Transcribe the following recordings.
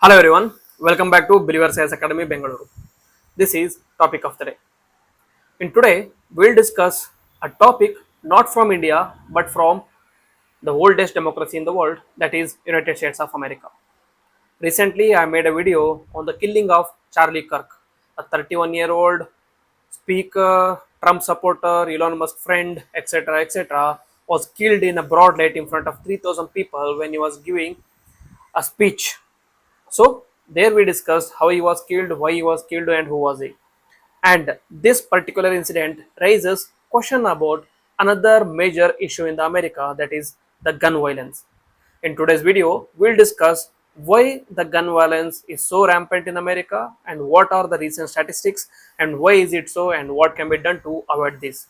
Hello everyone, welcome back to Believer Sales Academy Bengaluru. This is topic of the day. In today, we'll discuss a topic not from India but from the oldest democracy in the world, that is United States of America. Recently, I made a video on the killing of Charlie Kirk, a 31-year-old speaker, Trump supporter, Elon Musk friend, etc., was killed in a broad light in front of 3,000 people when he was giving a speech. So there we discussed how he was killed, why he was killed, and who was he. And this particular incident raises question about another major issue in the America, that is the gun violence. In today's video, we'll discuss why the gun violence is so rampant in America and what are the recent statistics and why is it so and what can be done to avoid this.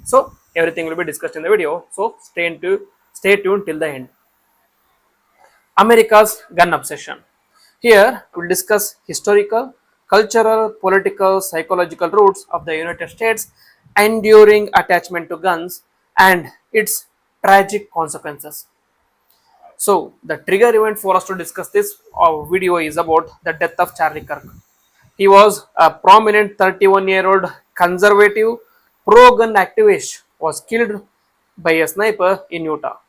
So everything will be discussed in the video. So stay tuned till the end. America's gun obsession. Here, we'll discuss historical, cultural, political, psychological roots of the United States' enduring attachment to guns and its tragic consequences. So, the trigger event for us to discuss this video is about the death of Charlie Kirk. He was a prominent 31-year-old conservative pro-gun activist was killed by a sniper in Utah.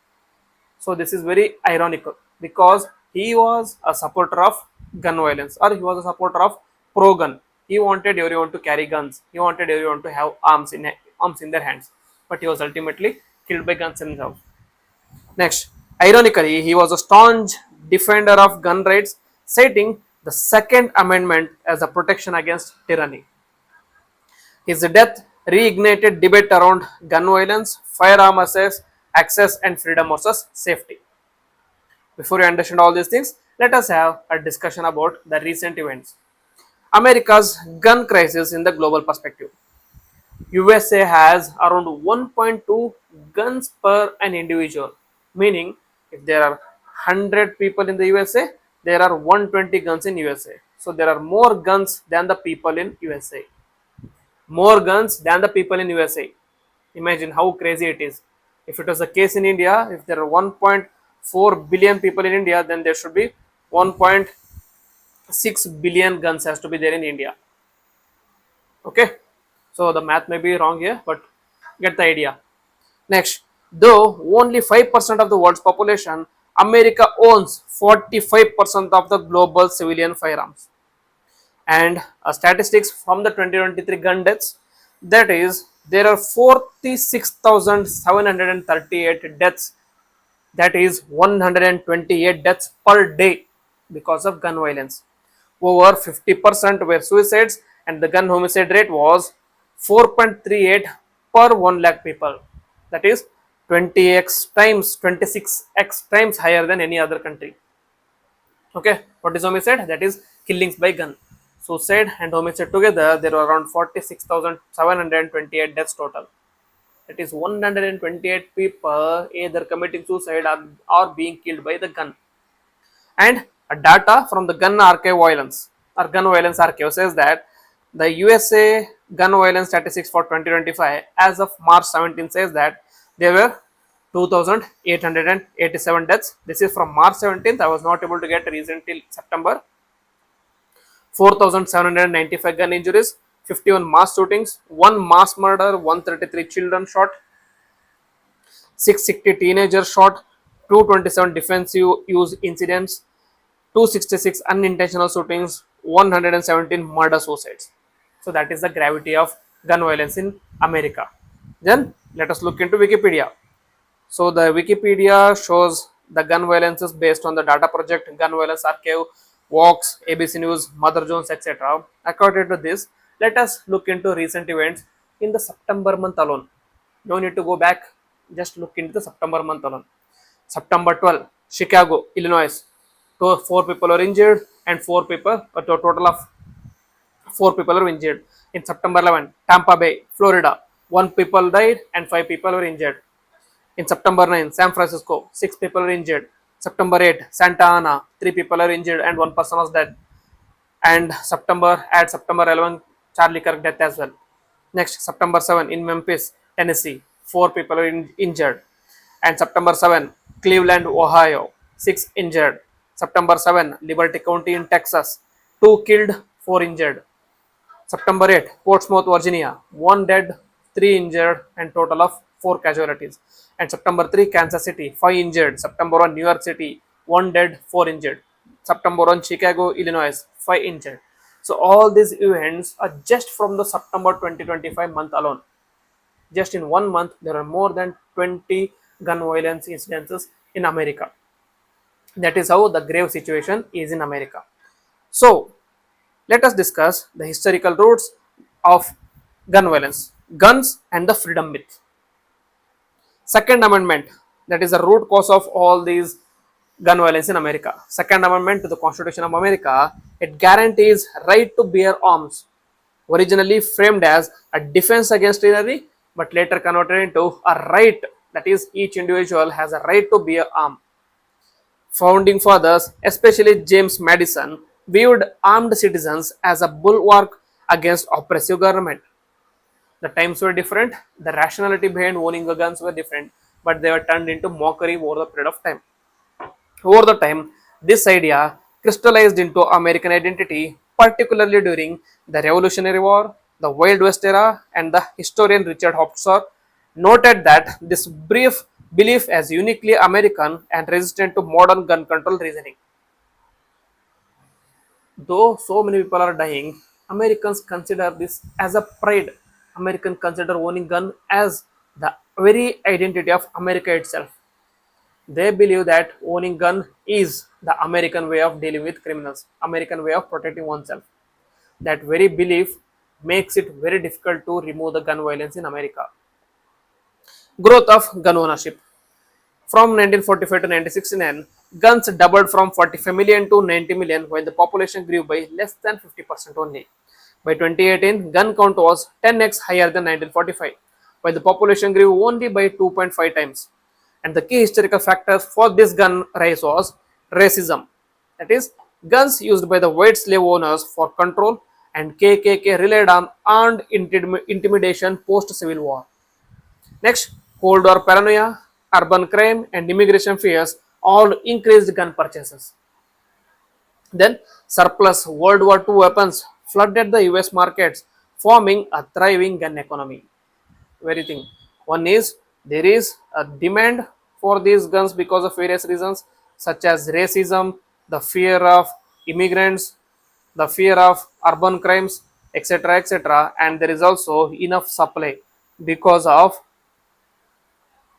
So this is very ironical because he was a supporter of gun violence, or he was a supporter of pro-gun. He wanted everyone to carry guns. He wanted everyone to have arms in their hands. But he was ultimately killed by guns himself. Next, ironically, he was a staunch defender of gun rights, citing the Second Amendment as a protection against tyranny. His death reignited debate around gun violence, firearm access, and freedom versus safety. Before you understand all these things, let us have a discussion about the recent events. America's gun crisis in the global perspective. USA has around 1.2 guns per an individual, meaning if there are 100 people in the USA, there are 120 guns in USA. So there are more guns than the people in USA. More guns than the people in USA. Imagine how crazy it is. If it was the case in India, if there are 1.4 billion people in India, then there should be 1.6 billion guns has to be there in India. Okay, so the math may be wrong here, but get the idea. Next, though only 5% of the world's population, America owns 45% of the global civilian firearms. And statistics from the 2023 gun deaths, that is there are 46,738 deaths, that is 128 deaths per day because of gun violence. Over 50% were suicides and the gun homicide rate was 4.38 per 1 lakh people, that is 20x times 26x times higher than any other country. Okay, what is homicide? That is killings by gun. Suicide and homicide together, there were around 46,728 deaths total. That is 128 people either committing suicide or being killed by the gun. And data from the gun archive violence or gun violence archive says that the USA gun violence statistics for 2025 as of March 17 says that there were 2,887 deaths. This is from March 17th. I was not able to get recent till September. 4,795 gun injuries, 51 mass shootings, 1 mass murder, 133 children shot, 660 teenagers shot, 227 defensive use incidents, 266 unintentional shootings, 117 murder suicides. So that is the gravity of gun violence in America. Then let us look into Wikipedia. So the Wikipedia shows the gun violence is based on the data project, gun violence archive, Vox, ABC News, Mother Jones, etc. According to this, let us look into recent events in the September month alone. No need to go back, just look into the September month alone. September 12, Chicago, Illinois. 4 people were injured and 4 people, a total of 4 people were injured. In September 11, Tampa Bay, Florida, 1 people died and 5 people were injured. In September 9, San Francisco, 6 people were injured. September 8, Santa Ana, 3 people are injured and 1 person was dead. And September 11, Charlie Kirk death as well. Next, September 7 in Memphis, Tennessee, 4 people are injured. And September 7, Cleveland, Ohio, 6 injured. September 7, Liberty County in Texas, 2 killed, 4 injured. September 8, Portsmouth, Virginia, 1 dead, 3 injured, and total of 4 casualties. And September 3, Kansas City, 5 injured. September 1, New York City, 1 dead, 4 injured. September 1, Chicago, Illinois, 5 injured. So all these events are just from the September 2025 month alone. Just in 1 month, there are more than 20 gun violence incidences in America. That is how the grave situation is in America. So, let us discuss the historical roots of gun violence, guns and the freedom myth. Second Amendment, that is the root cause of all these gun violence in America. Second Amendment to the Constitution of America, it guarantees right to bear arms, originally framed as a defense against tyranny, but later converted into a right, that is, each individual has a right to bear arm. Founding fathers, especially James Madison, viewed armed citizens as a bulwark against oppressive government. The times were different, the rationality behind owning the guns were different, but they were turned into mockery over the period of time. Over the time, this idea crystallized into American identity, particularly during the Revolutionary War, the Wild West era, and the historian Richard Hobsbawm noted that this brief belief as uniquely American and resistant to modern gun control reasoning. Though so many people are dying, Americans consider this as a pride. Americans consider owning gun as the very identity of America itself. They believe that owning gun is the American way of dealing with criminals, American way of protecting oneself. That very belief makes it very difficult to remove the gun violence in America. Growth of gun ownership. From 1945 to 1969, guns doubled from 45 million to 90 million, while the population grew by less than 50% only. By 2018, gun count was 10x higher than 1945, while the population grew only by 2.5 times. And the key historical factors for this gun rise was racism. That is, guns used by the white slave owners for control, and KKK relied on armed intimidation post Civil War. Next, Cold War paranoia, urban crime, and immigration fears all increased gun purchases. Then, surplus World War II weapons flooded the US markets, forming a thriving gun economy. Very thing. One is there is a demand for these guns because of various reasons, such as racism, the fear of immigrants, the fear of urban crimes, etc., etc., and there is also enough supply because of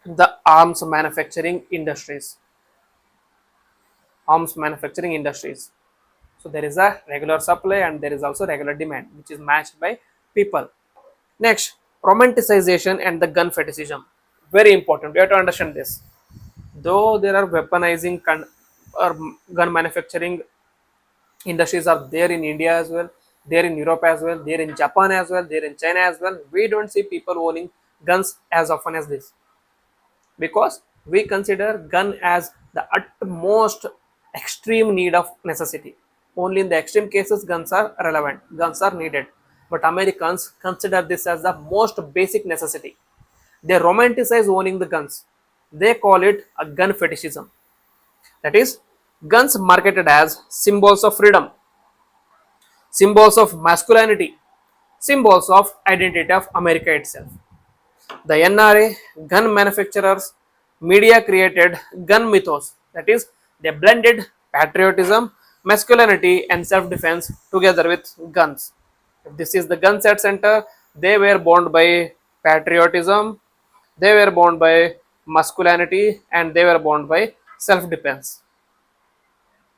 the arms manufacturing industries. So there is a regular supply and there is also regular demand, which is matched by people. Next, romanticization and the gun fetishism. Very important. We have to understand this. Though there are or gun manufacturing industries are there in India as well, there in Europe as well, there in Japan as well, there in China as well. We don't see people owning guns as often as this, because we consider gun as the utmost extreme need of necessity. Only in the extreme cases guns are relevant, guns are needed, but Americans consider this as the most basic necessity. They romanticize owning the guns. They call it a gun fetishism. That is, guns marketed as symbols of freedom, symbols of masculinity, symbols of identity of America itself. The NRA, gun manufacturers, media created gun mythos. That is, they blended patriotism, masculinity, and self defense together with guns. If this is the guns at center, they were bound by patriotism, they were bound by masculinity, and they were bound by self defense.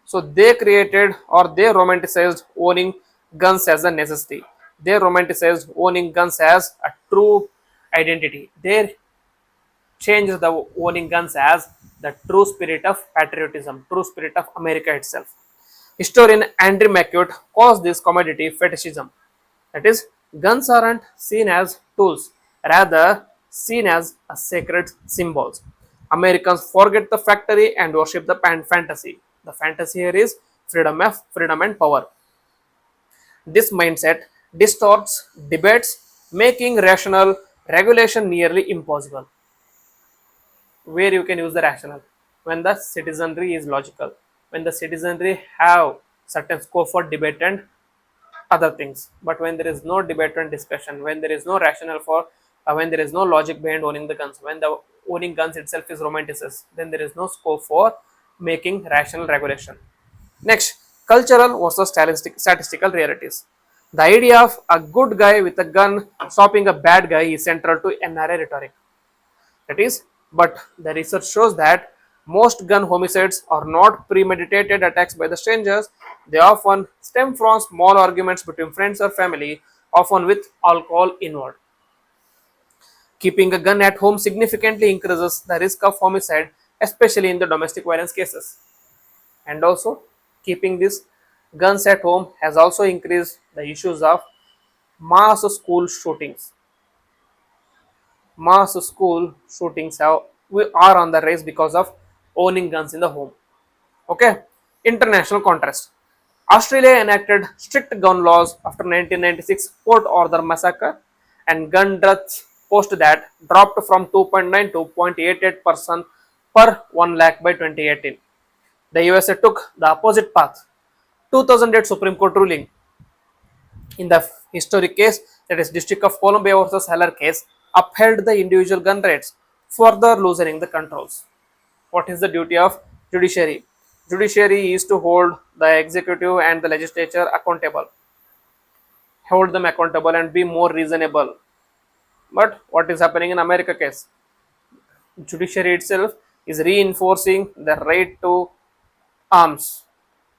So they created or they romanticized owning guns as a necessity. They romanticized owning guns as a true identity. They changed the owning guns as the true spirit of patriotism, true spirit of America itself. Historian Andrew McCute calls this commodity fetishism. That is, guns aren't seen as tools, rather seen as a sacred symbols. Americans forget the factory and worship the fantasy. The fantasy here is freedom and power. This mindset distorts debates, making rational regulation nearly impossible. Where you can use the rational when the citizenry is logical. when the citizenry have certain scope for debate and other things. But when there is no debate and discussion, when there is no rationale for, when there is no logic behind owning the guns, when the owning guns itself is romanticized, then there is no scope for making rational regulation. Next, cultural versus statistical realities. The idea of a good guy with a gun stopping a bad guy is central to NRA rhetoric. That is, but the research shows that most gun homicides are not premeditated attacks by the strangers. They often stem from small arguments between friends or family, often with alcohol involved. Keeping a gun at home significantly increases the risk of homicide, especially in the domestic violence cases. And also, keeping these guns at home has also increased the issues of mass school shootings. Mass school shootings are on the rise because of owning guns in the home. Okay, international contrast. Australia enacted strict gun laws after 1996 Port Arthur massacre, and gun deaths post that dropped from 2.9 to 0.88% per 1 lakh by 2018. The USA took the opposite path. 2008 Supreme Court ruling in the historic case, that is District of Columbia versus Heller case, upheld the individual gun rights, further loosening the controls. What is the duty of judiciary? Judiciary is to hold the executive and the legislature accountable, hold them accountable and be more reasonable. But what is happening in America case? Judiciary itself is reinforcing the right to arms,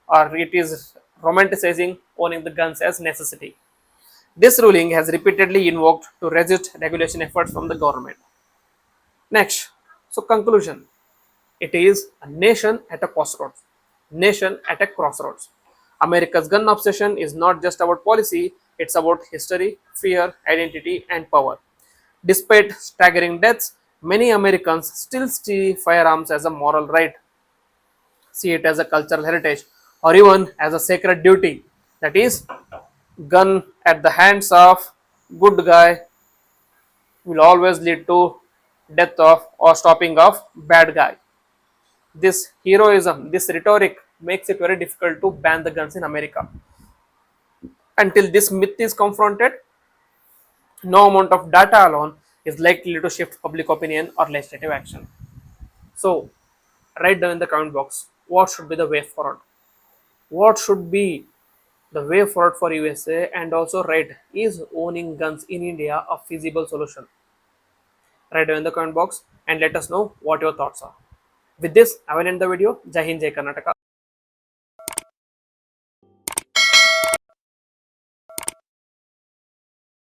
or it is romanticizing owning the guns as necessity. This ruling has repeatedly invoked to resist regulation efforts from the government. Next, so conclusion. It is a nation at a crossroads. Nation at a crossroads. America's gun obsession is not just about policy, it's about history, fear, identity, and power. Despite staggering deaths, many Americans still see firearms as a moral right, see it as a cultural heritage, or even as a sacred duty. That is, gun at the hands of good guy will always lead to death of or stopping of bad guy. This heroism, this rhetoric makes it very difficult to ban the guns in America. Until this myth is confronted, no amount of data alone is likely to shift public opinion or legislative action. So, write down in the comment box what should be the way forward. What should be the way forward for USA, and also write, is owning guns in India a feasible solution? Write down in the comment box and let us know what your thoughts are. With this, I will end the video. Jai Hind, Jai Karnataka.